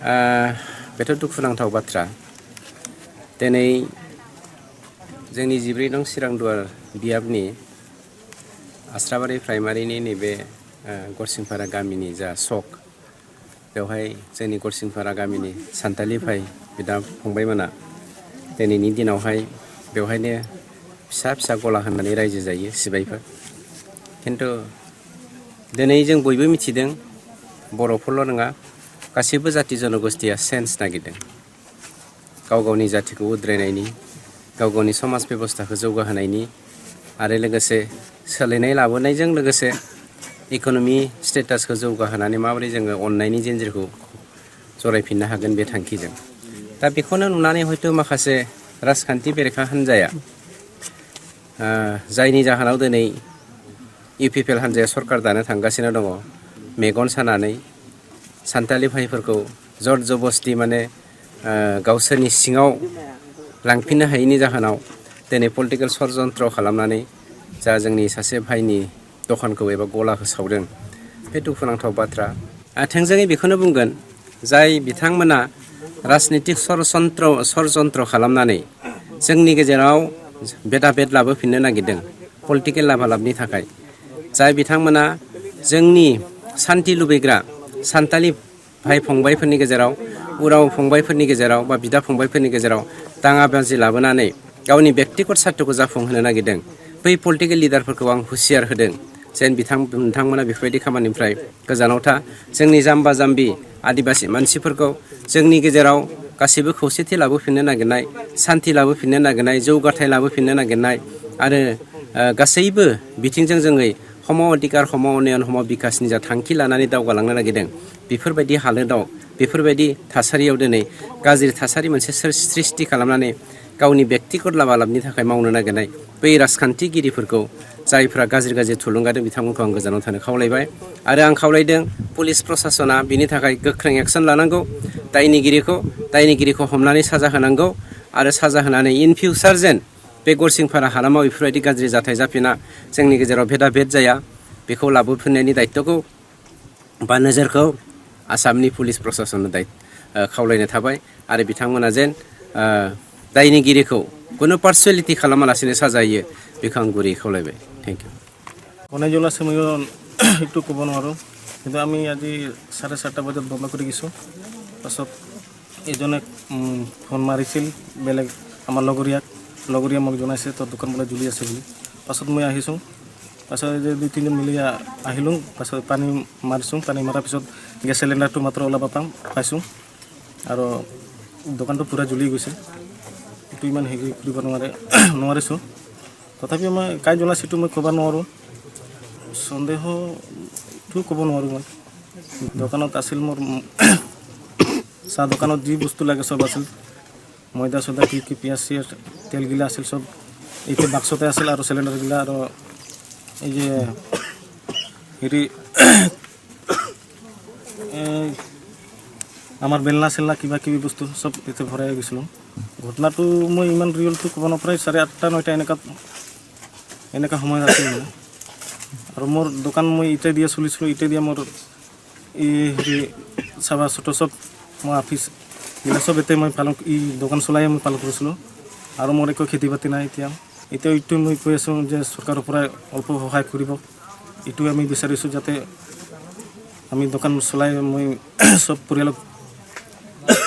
बेथ' दुखुनांथाव बाथ्रा। दिनै जोंनि 14 नं चिरांदुवार बियाबनि आस्राबारि प्राइमारिनि नैबे गरसिंपारा गामिनि जा सक, बेवहाय जोंनि गरसिंपारा गामिनि सान्थालि भाइ बिदा फंबायमोना दिनैनि दिनावहाय बेवहायनो फिसा फिसा गला होननानै रायजो जायो सिबायफोर। खिन्थु दिनै जों बयबो मिथिदों, बर'फोरल' नङा, गासैबो जाति जनगोष्ठिया चेन्ज नागिरदों। गाव गावनि जातिखौ उद्रायनायनि, गाव गावनि समाज बेबस्थाखौ जौगाहोनायनि आरो लोगोसे सोलायनाय लाबोनायजों लोगोसे इक'नमि स्टेटासखौ जौगाहोनानै माबोरै जोङो अननायनि जेनजिरखौ जरायफिननो हागोन बे थांखिजों। दा बेखौनो नुनानै हयथ' माखासे राजखान्थि बेरेखा हान्जाया जायनि जाहोनाव दिनै UPPL हान्जाया सरकार दानो थांगासिनो दङ, मेगन सानानै सान्थालि भाइफोरखौ जर जबस्ति माने गावसोरनि सिङाव लांफिननो हायैनि जाहोनाव दिनै पलिटिकेल षड़यन्त्र खालामनानै जा जोंनि सासे भाइनि दखानखौ एबा गलाखौ सावदों, बे दुखुनांथाव बाथ्रा। थोंजोङै बेखौनो बुंगोन, जाय बिथांमोना राजनितिक षड़यन्त्र खालामनानै जोंनि गेजेराव बेदाबेद लाबोफिननो नागिरदों पलिटिकेल लाभालाबनि थाखाय, जाय बिथांमोना जोंनि सान्थि लुबैग्रा सान्थालि भाइ फंबायफोरनि गेजेराव, उराव फंबायफोरनि गेजेराव बा बिदा फंबायफोरनि गेजेराव दाङा बाजि लाबोनानै गावनि बेक्तिगत सार्थ'खौ जाफुंहोनो नागिरदों, बै पलिटिकेल लिडारफोरखौ आं हुसियार होदों जेन बिथांमोना बेफोरबायदि खामानिनिफ्राय गोजानाव था। जोंनि जाम्बा जाम्बि आदिबासि मानसिफोरखौ जोंनि गेजेराव गासैबो खौसेथि लाबोफिननो नागिरनाय, सान्थि लाबोफिननो नागिरनाय, जौगाथाय लाबोफिननो नागिरनाय आरो गासैबो बिथिंजों जोङै सम अधिकार, सम उन्नयन, सम बिकासनि जा थांखि लानानै दावगालांनो नागिरदों, बेफोरबायदि हालोदाव, बेफोरबायदि थासारियाव दिनै गाज्रि थासारि मोनसे सृष्टि खालामनानै गावनि बेक्तिगत लाभालाबनि थाखाय मावनो नागिरनाय बै राजखान्थिगिरिफोरखौ जायफ्रा गाज्रि थुलुंगादों, बिथांमोनखौ आं गोजानाव थानो खावलायबाय। आरो आं खावलायदों पुलिस प्रसासना बिनि थाखाय गोख्रों एक्सन लानांगौ, दायनिगिरिखौ हमनानै साजा होनांगौ आरो साजा होनानै इन फिउचार जेन बे गरसिंपारा हालामाव बेफोरबायदि गाज्रि जाथाय जाफिना, जोंनि गेजेराव भेदाभेद जाया, बेखौ लाबोफिननायनि दायित्वखौ बा नोजोरखौ आसामनि पुलिस प्रसासननो खावलायनो थाबाय। आरो बिथांमोना जेन दायनिगिरिखौ कुनु पार्सुवेलिटि खालामालासिनो साजायो, बेखौ आं गुरै खावलायबाय। Thank you. বনাইজলা সময়ত সেইটো ক'ব নোৱাৰোঁ, কিন্তু আমি আজি 7:30 বজাত বন্ধ কৰি গৈছোঁ। পাছত এজনে ফোন মাৰিছিল বেলেগ আমাৰ লগৰীয়া মোক জনাইছে তোৰ দোকান বোলে জ্বলি আছে বুলি। পাছত মই আহিছোঁ, পাছত যে 2-3জন মিলি আহিলোঁ। পাছত পানী মাৰিছোঁ, পানী মৰাৰ পিছত গেছ চিলিণ্ডাৰটো মাত্ৰ ওলাব পাইছোঁ আৰু দোকানটো পূৰা জ্বলি গৈছে। এইটো ইমান হেৰি কৰিব নোৱাৰিছোঁ। তথাপিও মই কাই জ্বলাইছে সেইটো মই ক'ব নোৱাৰোঁ, সন্দেহটো ক'ব নোৱাৰোঁ। মই দোকানত আছিল, মোৰ চাহ দোকানত যি বস্তু লাগে চব আছিল, ময়দা চদা কি পিঁয়াজ চিয়াজ তেলগিলা আছিল চব এইটো বাক্সতে আছিল, আৰু চিলিণ্ডাৰগিলা আৰু এই যে হেৰি আমাৰ বেলনা চেলনা কিবা কিবি বস্তু চব ইয়াতে ভৰাই গৈছিলোঁ। ঘটনাটো মই ইমান ৰিয়েলটো ক'ব নাপাৰি, 8:30-9 এনেকুৱা সময় আছিল মানে। আৰু মোৰ দোকান মই ইটা দিয়া চলিছিলোঁ, ইটা দিয়া মোৰ এই হেৰি চাবা চটো চব মই অফিচ এইবিলাক চব এতিয়া মই দোকান চলাই মই পালন কৰিছিলোঁ। আৰু মোৰ একো খেতি বাতি নাই এতিয়া এইটো মই কৈ আছোঁ যে চৰকাৰৰ পৰা অল্প সহায় কৰিব। এইটোৱে আমি বিচাৰিছোঁ, যাতে আমি দোকান চলাই মই চব পৰিয়ালক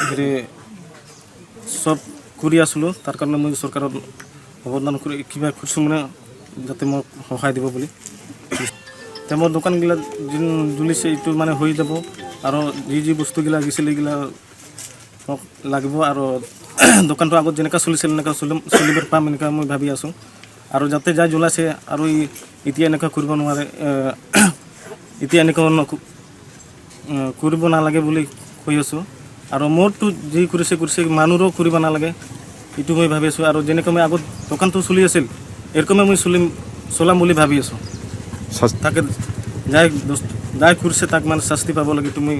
হেৰি চব কৰি আছিলোঁ। তাৰ কাৰণে মই চৰকাৰৰ অৱদান কৰি কিবা কৰিছোঁ মানে, যাতে মোক সহায় দিব বুলি। এতিয়া মোৰ দোকানবিলাক জ্বলিছে, এইটো মানে হৈ যাব। আৰু যি বস্তুগিলা গৈছিলে এইগিলা মোক লাগিব। আৰু দোকানটো আগত যেনেকুৱা চলিছিল এনেকুৱা চলিব পাম এনেকুৱা মই ভাবি আছোঁ। আৰু যাতে যাই জ্বলাইছে আৰু এতিয়া এনেকুৱা কৰিব নোৱাৰে, এতিয়া এনেকুৱা কৰিব নালাগে বুলি কৈ আছোঁ। আৰু মোৰতো যি কৰিছে মানুহৰো কৰিব নালাগে, এইটো মই ভাবি আছোঁ। আৰু যেনেকৈ মই আগত দোকানটো চলি আছিল, এরকমই মই চলাম বুলি ভাবি আছোঁ। তাকে যাই কৰিছে তাক মানে শাস্তি পাব লাগে, এইটো মই